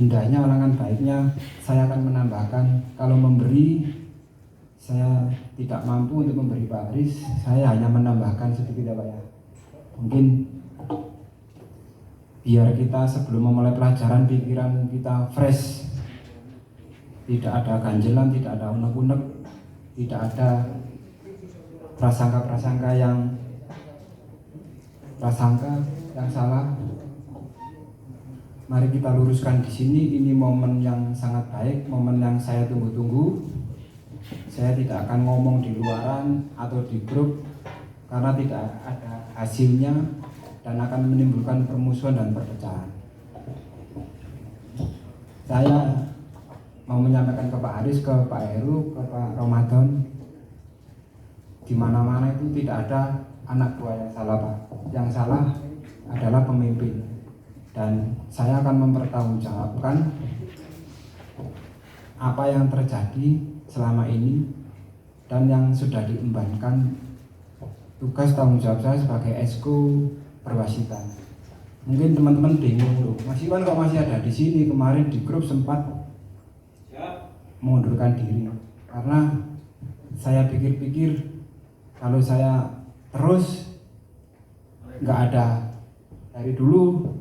indahnya, alangan baiknya saya akan menambahkan. Kalau memberi, saya tidak mampu untuk memberi Pak Aris, saya hanya menambahkan sedikit ya Pak ya. Mungkin biar kita sebelum memulai pelajaran pikiran kita fresh, tidak ada ganjelan, tidak ada unek-unek, tidak ada prasangka-prasangka yang salah. Mari kita luruskan di sini. Ini momen yang sangat baik, momen yang saya tunggu-tunggu. Saya tidak akan ngomong di luaran atau di grup karena tidak ada hasilnya dan akan menimbulkan permusuhan dan perpecahan. Saya mau menyampaikan ke Pak Aris, ke Pak Heru, ke Pak Ramadan, di mana-mana itu tidak ada anak buah yang salah Pak. Yang salah adalah pemimpin. Dan saya akan mempertanggungjawabkan apa yang terjadi selama ini dan yang sudah diembankan tugas tanggung jawab saya sebagai esko perwasitan. Mungkin teman-teman bingung loh, Mas Iwan kok masih ada di sini? Kemarin di grup sempat mengundurkan diri karena saya pikir-pikir kalau saya terus nggak ada dari dulu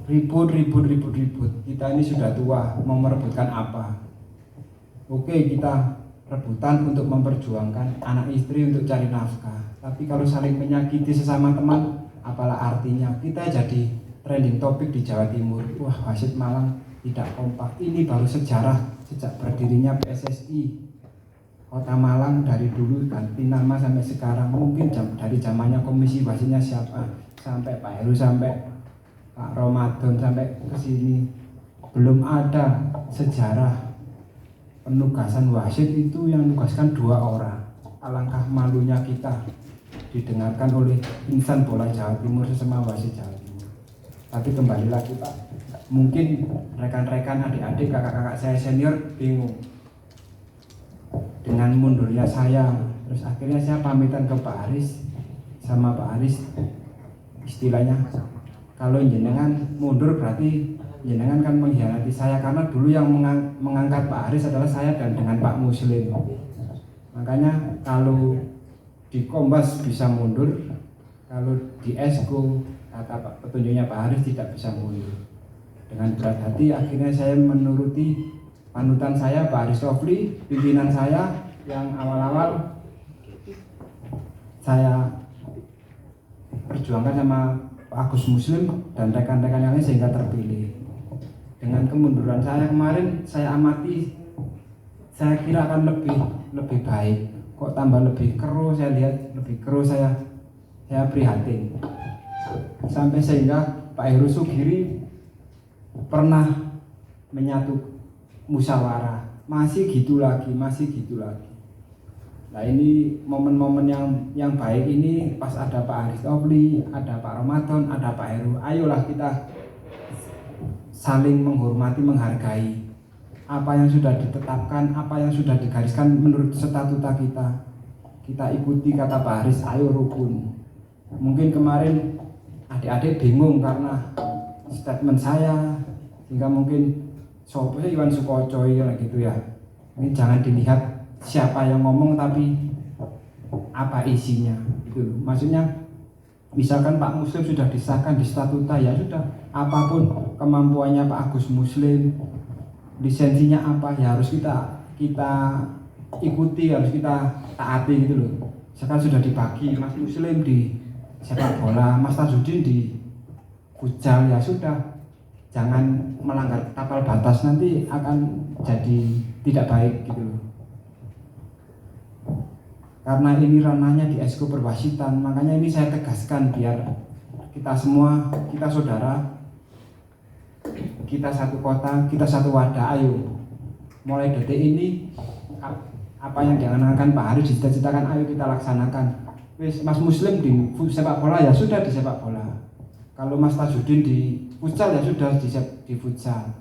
ribut, kita ini sudah tua, mau merebutkan apa? Oke, kita rebutan untuk memperjuangkan anak istri untuk cari nafkah. Tapi kalau saling menyakiti sesama teman, apalah artinya? Kita jadi trending topik di Jawa Timur. Wah, wasit Malang tidak kompak. Ini baru sejarah sejak berdirinya PSSI Kota Malang dari dulu ganti nama sampai sekarang. Mungkin dari zamannya komisi wasitnya siapa, sampai Pak Heru, sampai Pak Ramadan, sampai ke sini belum ada sejarah penugasan wasit itu yang menugaskan 2 orang. Alangkah malunya kita didengarkan oleh insan bola Jawa Timur, sesama wasit Jawa Timur. Tapi kembali lagi Pak, mungkin rekan-rekan, adik-adik, kakak-kakak saya senior bingung dengan mundurnya saya. Terus akhirnya saya pamitan ke Pak Aris, sama Pak Aris istilahnya, kalau jenengan mundur berarti jenengan kan mengkhianati saya, karena dulu yang mengangkat Pak Aris adalah saya dan dengan Pak Muslim. Makanya kalau di Kombas bisa mundur, kalau di Esko kata petunjuknya Pak Aris tidak bisa mundur. Dengan berat hati akhirnya saya menuruti panutan saya Pak Aris Rofli, pimpinan saya yang awal-awal saya perjuangkan sama Pak Agus Muslim dan rekan-rekan yang lain sehingga terpilih. Dengan kemunduran saya kemarin, saya amati, saya kira akan lebih baik. Kok tambah lebih keruh, saya lihat lebih keruh, saya prihatin. Sampai sehingga Pak Heru Sugiri pernah menyatu musyawarah, masih gitu lagi. Nah ini momen-momen yang baik ini pas ada Pak Aris Rofli, ada Pak Ramadan, ada Pak Heru. Ayolah kita saling menghormati, menghargai apa yang sudah ditetapkan, apa yang sudah digariskan menurut statuta kita. Kita ikuti kata Pak Aris, ayo rukun. Mungkin kemarin adik-adik bingung karena statement saya, sehingga mungkin soalnya Iwan Sukoco gitu ya. Ini jangan dilihat siapa yang ngomong tapi apa isinya gitu. Maksudnya misalkan Pak Muslim sudah disahkan di statuta, ya sudah, apapun kemampuannya Pak Agus Muslim, lisensinya apa, ya harus kita ikuti, harus kita taati gitu loh. Sekarang sudah dibagi, Mas Muslim di sepak bola, Mas Tajudin di futsal, ya sudah, jangan melanggar tapal batas, nanti akan jadi tidak baik gitu loh. Karena ini ranahnya di esko perwasitan, makanya ini saya tegaskan biar kita semua, kita saudara, kita satu kota, kita satu wadah. Ayo mulai detik ini apa yang diangankan Pak Haris dicita-citakan, ayo kita laksanakan. Wis, Mas Muslim di sepak bola, ya sudah di sepak bola. Kalau Mas Tajudin di futsal, ya sudah di futsal.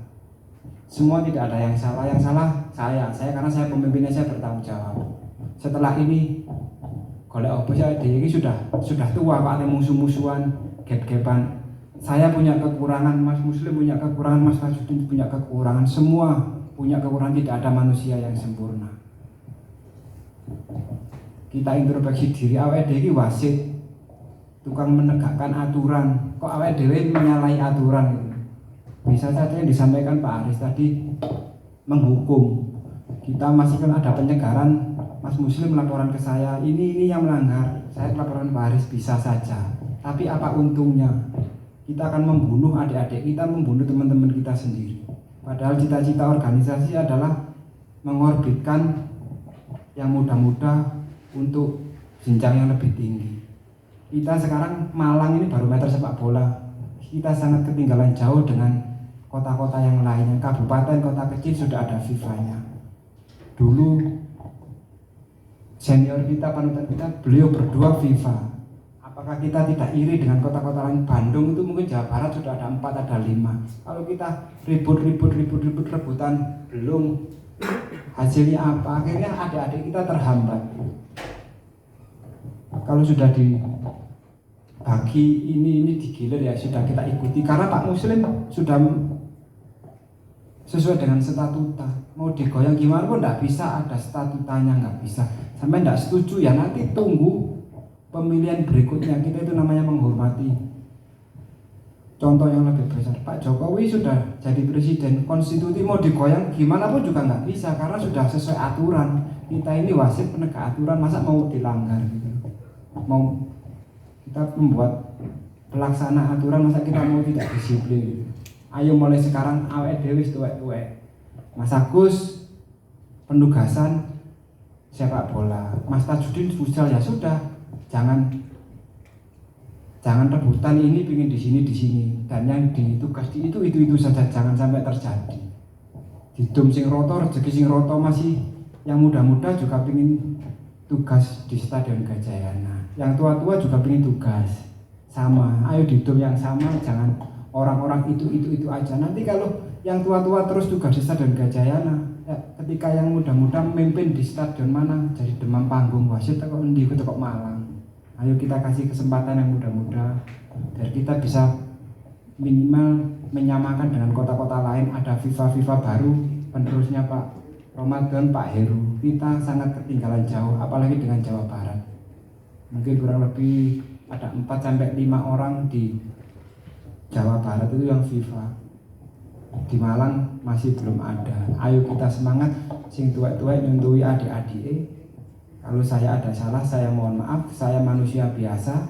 Semua tidak ada yang salah. Yang salah saya karena saya pemimpinnya, saya bertanggung jawab. Setelah ini golek opo saya ini sudah tua Pak, ada musuh-musuhan, gap-gapan. Saya punya kekurangan, Mas Muslim punya kekurangan, Mas Tajudin punya kekurangan, semua punya kekurangan, tidak ada manusia yang sempurna. Kita introspeksi diri, awake dhewe wasit, tukang menegakkan aturan, kok awake dhewe menyalahi aturan gitu. Bisa saja yang disampaikan Pak Aris tadi menghukum. Kita masih kan ada penyegaran, Mas Muslim laporan ke saya, ini yang melanggar, saya laporan Pak Aris, bisa saja. Tapi apa untungnya? Kita akan membunuh adik-adik kita, membunuh teman-teman kita sendiri. Padahal cita-cita organisasi adalah mengorbitkan yang muda-muda untuk jenjang yang lebih tinggi. Kita sekarang Malang ini barometer sepak bola. Kita sangat ketinggalan jauh dengan kota-kota yang lainnya. Kabupaten, kota kecil sudah ada FIFA-nya. Dulu senior kita, panutan kita, beliau berdua FIFA. Apakah kita tidak iri dengan kota-kota lain? Bandung itu mungkin Jawa Barat sudah ada 4, ada 5. Kalau kita ribut rebutan, belum hasilnya apa? Akhirnya adik-adik kita terhambat. Kalau sudah dibagi ini digilir ya sudah kita ikuti. Karena Pak Muslim sudah sesuai dengan statuta. Mau digoyang gimana pun tidak bisa, ada statutanya, nggak bisa. Sampai tidak setuju ya nanti tunggu pemilihan berikutnya. Kita itu namanya menghormati. Contoh yang lebih besar, Pak Jokowi sudah jadi presiden, konstitusi mau digoyang gimana pun juga nggak bisa karena sudah sesuai aturan. Kita ini wasit penegak aturan, masa mau dilanggar gitu? Mau kita membuat pelaksana aturan, masa kita mau tidak disiplin gitu? Ayo mulai sekarang awake dhewe tuwek-tuwek. Mas Agus penugasan sepak bola, Mas Tajudin futsal, ya sudah. Jangan rebutan ini pingin di sini dan yang ditugas di itu saja, jangan sampai terjadi. Didum sing roto, rezeki sing roto, masih yang muda-muda juga pingin tugas di Stadion Gajayana, yang tua-tua juga pingin tugas sama. Ayo didum yang sama, jangan orang-orang itu aja. Nanti kalau yang tua-tua terus tugas di Stadion Gajayana, ya, ketika yang muda-muda memimpin di stadion mana jadi demam panggung, wasit kok endi kok Malang. Ayo kita kasih kesempatan yang muda-muda biar kita bisa minimal menyamakan dengan kota-kota lain. Ada FIFA baru penerusnya Pak Ramadan, Pak Heru. Kita sangat ketinggalan jauh apalagi dengan Jawa Barat. Mungkin kurang lebih ada 4-5 orang di Jawa Barat itu yang FIFA. Di Malang masih belum ada. Ayo kita semangat, sing tuwek-tuwek nyuntui adik-adik. Kalau saya ada salah, saya mohon maaf. Saya manusia biasa.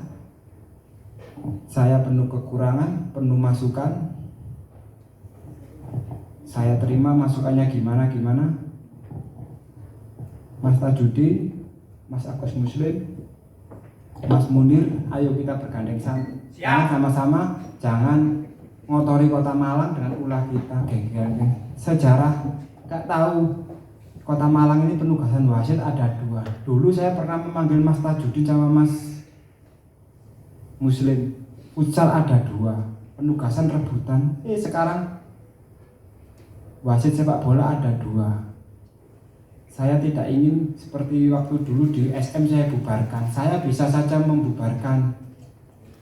Saya penuh kekurangan, penuh masukan. Saya terima masukannya gimana. Mas Tajudin, Mas Agus Muslim, Mas Munir, ayo kita bergandeng sama-sama. Jangan ngotori kota Malang dengan ulah kita, geng. Sejarah gak tahu kota Malang ini penugasan wasit ada 2. Dulu saya pernah memanggil Mas Tajudin sama Mas Muslim, futsal ada 2, penugasan rebutan. Sekarang wasit sepak bola ada 2. Saya tidak ingin seperti waktu dulu di SM saya bubarkan. Saya bisa saja membubarkan,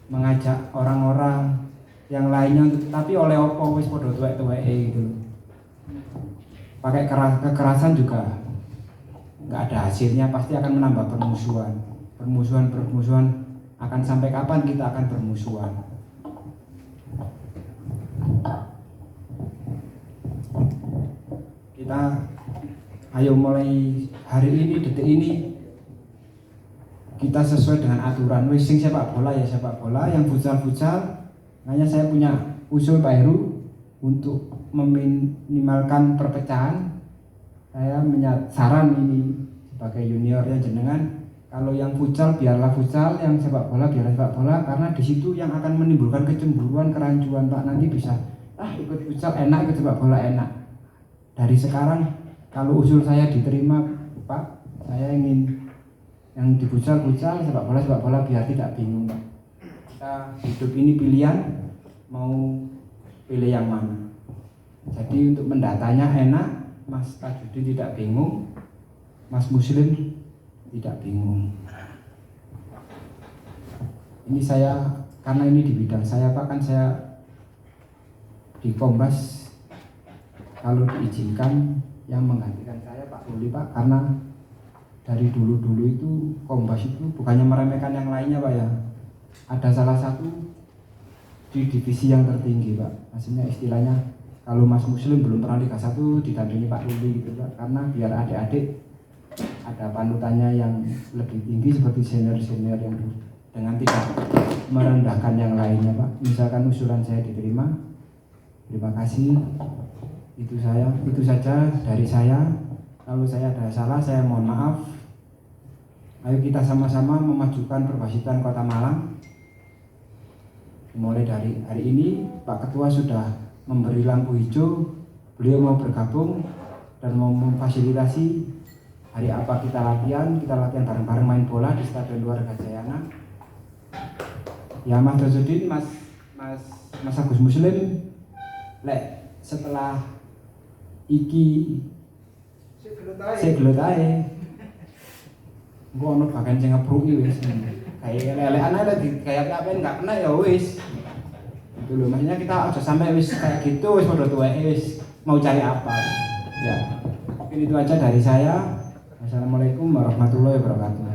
mengajak orang-orang yang lainnya, tapi oleh opo wis padha tuwek-tuweke gitu. Pakai kekerasan juga nggak ada hasilnya, pasti akan menambah permusuhan akan sampai kapan kita akan bermusuhan. Kita ayo mulai hari ini, detik ini kita sesuai dengan aturan. Sing sepak bola ya sepak bola, yang futsal. Makanya saya punya usul Pak Heru untuk meminimalkan perpecahan. Saya saran ini sebagai juniornya jenengan, kalau yang futsal biarlah futsal, yang sepak bola biarlah sepak bola, karena di situ yang akan menimbulkan kecemburuan, kerancuan Pak. Nanti bisa ikut futsal enak, ikut sepak bola enak. Dari sekarang kalau usul saya diterima Pak, saya ingin yang di futsal, sepak bola biar tidak bingung Pak. Kita hidup ini pilihan, mau pilih yang mana. Jadi untuk mendatanya enak, Mas Tajudin tidak bingung, Mas Muslim tidak bingung. Ini saya karena ini di bidang saya Pak, kan saya di Kombas, kalau diizinkan yang menggantikan saya Pak Ruli Pak, karena dari dulu-dulu itu Kombas itu bukannya meremehkan yang lainnya Pak ya, ada salah satu di divisi yang tertinggi Pak, maksudnya istilahnya kalau Mas Muslim belum pernah Liga 1 didampingi Pak Ruli gitu Pak, karena biar adik-adik ada panutannya yang lebih tinggi seperti senior-senior yang dengan tidak merendahkan yang lainnya Pak. Misalkan usulan saya diterima, terima kasih. Itu saja dari saya. Kalau saya ada salah, saya mohon maaf. Ayo kita sama-sama memajukan Perbasitan Kota Malang. Mulai dari hari ini Pak Ketua sudah memberi lampu hijau, beliau mau bergabung dan mau memfasilitasi hari apa kita latihan bareng-bareng main bola di Stadion Luar Gajayana. Ya Mas Dosudin, Mas Agus Muslim, setelah iki saya gelut aja. Gue ono bagian sing ngepruki wis. Kayak lelekan aja kayak apa enggak kena ya wis. Itu loh, maksudnya kita aja sampai wis kayak gitu wis udah tua wis mau cari apa. Ya. Mungkin itu aja dari saya. Assalamualaikum warahmatullahi wabarakatuh.